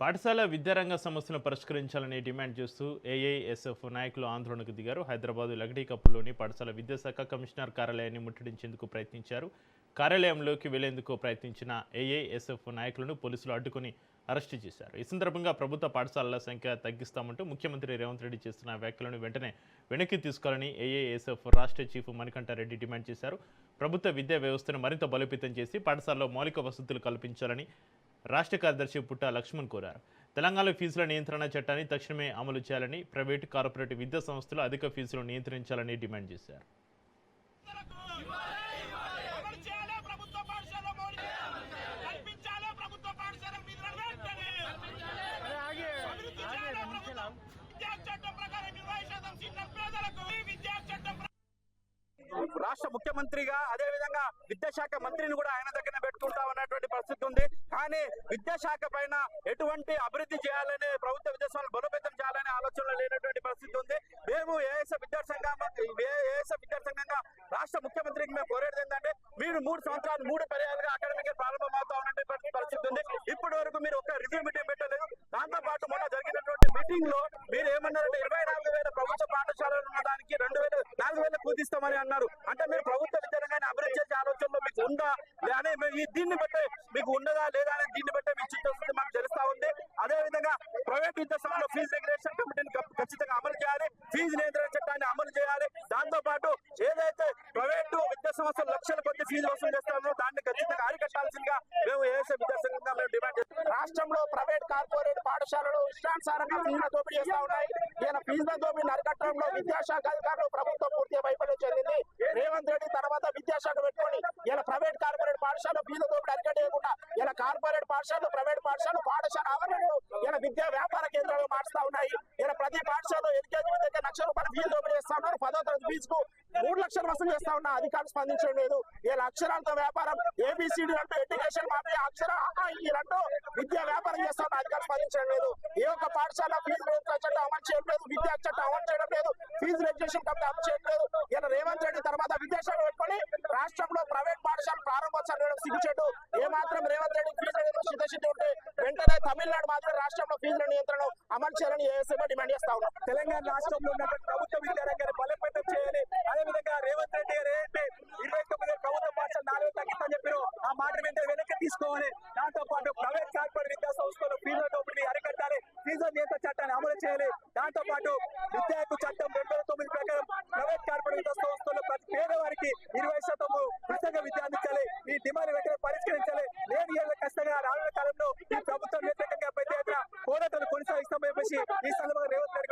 పాఠశాల విద్యారంగ సమస్యలను పరిష్కరించాలని డిమాండ్ చేస్తూ ఏఐఎస్ఎఫ్ నాయకులు ఆందోళనకు దిగారు. హైదరాబాద్ లగడీ కప్పుల్లోని పాఠశాల విద్యాశాఖ కమిషనర్ కార్యాలయాన్ని ముట్టడించేందుకు ప్రయత్నించారు. కార్యాలయంలోకి వెళ్లేందుకు ప్రయత్నించిన ఏఐఎస్ఎఫ్ నాయకులను పోలీసులు అడ్డుకుని అరెస్టు చేశారు. ఈ సందర్భంగా ప్రభుత్వ పాఠశాలల సంఖ్య తగ్గిస్తామంటూ ముఖ్యమంత్రి రేవంత్ రెడ్డి చేస్తున్న వ్యాఖ్యలను వెంటనే వెనక్కి తీసుకోవాలని ఏఐఎస్ఎఫ్ రాష్ట్ర చీఫ్ మణికంఠారెడ్డి డిమాండ్ చేశారు. ప్రభుత్వ విద్యా వ్యవస్థను మరింత బలోపేతం చేసి పాఠశాలలో మౌలిక వసతులు కల్పించాలని రాష్ట్ర కార్యదర్శి పుట్ట లక్ష్మణ్ కోరారు. తెలంగాణలో ఫీజుల నియంత్రణ చట్టాన్ని తక్షణమే అమలు చేయాలని, ప్రైవేటు కార్పొరేట్ విద్యా సంస్థలు అధిక ఫీజులు నియంత్రించాలని డిమాండ్ చేశారు. రాష్ట్ర ముఖ్యమంత్రిగా అదే విధంగా విద్యాశాఖ మంత్రిని కూడా ఆయన దగ్గర పెట్టుకుంటా ఉన్నటువంటి పరిస్థితి ఉంది. కానీ విద్యాశాఖ పైన ఎటువంటి అభివృద్ధి చేయాలని, ప్రభుత్వ విద్యాసంస్థలు బలోపేతం చేయాలనే ఆలోచనలు లేనటువంటి పరిస్థితి ఉంది. మేము ఏఎస్ఎఫ్ విద్యాసంఘంగా రాష్ట్ర ముఖ్యమంత్రికి మేము కోరేది ఏంటంటే, మీరు 3 సంవత్సరాలు 3 పర్యాలుగా అకాడమిక్ ప్రారంభమవుతా ఉన్నటువంటి పరిస్థితి ఉంది. ఇప్పటి వరకు మీరు ఒక రివ్యూ మీటింగ్ పెట్టలేదు. దాంతో పాటు మొన్న జరిగినటువంటి మీటింగ్ లో మీరు ఏమన్నారంటే 24,000 ప్రభుత్వ పాఠశాలలు ఉన్న దానికి 4,000 కుదిస్తామని అన్నారు. అంటే మీరు ప్రభుత్వ విద్యారంగాన్ని అభివృద్ధి చేసే ఆలోచనలో మీకు ఉందా అని దీన్ని బట్టే మీకు ఉండదా లేదా అని దీన్ని బట్టే మీకు చిత్తవస్తుంది మాకు తెలుస్తా ఉంది. అదే విధంగా ప్రైవేట్ విద్యాసంస్థలో ఫీజు రెగ్యులేషన్ కమిటీని ఖచ్చితంగా అమలు చేయాలి, ఫీజు నియంత్రణ చట్టాన్ని అమలు చేయాలి. దాంతో పాటు ఏదైతే ప్రైవేటు విద్యా సంస్థలు లక్షల కొద్ది ఫీజు వసూలు చేస్తామో దాన్ని ఖచ్చితంగా అరికట్టాల్సిందిగా మేము ఏఎస్ఎఫ్ విద్యాసంఘంగా మేము డిమాండ్ చేస్తాం. రాష్ట్రంలో ప్రైవేట్ కార్పొరేట్ పాఠశాలలు ఇష్టానుసారంగా ఫీజుల దోపిడీ చేస్తా ఉన్నాయి. ఇలా ఫీజుల దోపిడీని అరికట్టడంలో విద్యాశాఖ అధికారులు ప్రభుత్వం పూర్తిగా వైఫల్యం చెందింది. రేవంత్ రెడ్డి తర్వాత విద్యాశాఖ పెట్టుకొని ఇలా ప్రైవేట్ కార్పొరేట్ పాఠశాల ఫీజుల దోపిడీ అరికట్టేయకుండా ఇలా కార్పొరేట్ పాఠశాలలు, ప్రైవేట్ పాఠశాలలు, పాఠశాల ఆవరణలు ఇలా విద్యా వ్యాపార కేంద్రాలు మారుస్తా ఉన్నాయి. ఇలా ప్రతి పాఠశాలలో ఎల్కేజీ దగ్గర ₹1,00,000 ఫీజు దోపిడీ చేస్తా ఉన్నారు. 10వ తరగతి ఫీజుకు 3 లక్షలు వసూలు చేస్తా ఉన్నా అధికారులు స్పందించడం లేదు. ఇలా అక్షరాలతో వ్యాపారం, ఏబిసిడి అంటూ ఎడ్యుకేషన్ మాఫీ, అక్షర అంటూ విద్యా వ్యాపారం చేస్తా ఉన్న అధికారులు స్పందించడం లేదు. ఏ ఒక్క పాఠశాల ఫీజు నియంత్రణ చట్టం అమలు చేయట్లేదు, విద్యా చట్టం అమలు చేయడం లేదు, ఫీజు రెగ్యులేషన్ కమిటీ అమలు చేయట్లేదు. ఇలా రేవంత్ రెడ్డి తర్వాత విద్యాశాఖ పెట్టుకొని రాష్ట్రంలో ప్రైవేట్ పాఠశాల ప్రారంభోత్సవం సిగ్గుచేటు. ఏమాత్రం రేవంత్ రెడ్డి ఫీజు సిద్ధశుద్ధి ఉంటే వెంటనే తమిళనాడు మాత్రం రాష్ట్రంలో ఫీజుల నియంత్రణ అమలు చేయాలని ఏఎస్ఎఫ్ డిమాండ్ చేస్తా ఉన్నాం. తెలంగాణ రాష్ట్రంలో ఉన్నటువంటి ప్రభుత్వ విద్యారంగాన్ని బలోపేతం చేయాలి. అదేవిధంగా రేవంత్ రెడ్డి గారు ఏంటి 29 ప్రభుత్వ పాఠశాల 4 తగ్గిస్తామని చెప్పారు. ఆ మాట వెంటనే వెనక్కి తీసుకోవాలి. దాంతో పాటు ప్రైవేట్ కార్పొరేట్ విద్యా సంస్థలు ఫీజుల దోపిడీ అరికట్టాలి, ఫీజుల నియంత్రణ చట్టాన్ని అమలు చేయాలి. దాంతో పాటు విద్యా హక్కు చట్టం 2009 ప్రకారం ప్రైవేట్ కార్పొరేట్ విద్యా సంస్థల్లో ప్రతి పేదవారికి 20% ఉచితంగా విద్య అందించాలి. ఈ డిమాండ్ వెంటనే పరిష్కరించాలి. లేని ఏళ్ల కష్టంగా రానున్న కాలంలో ఈ ప్రభుత్వం వ్యతిరేకంగా పెద్ద ఎత్తున పోరాటాలు కొనసాగిస్తామని చెప్పేసి ఈ సందర్భంగా రేవంత్ రెడ్డి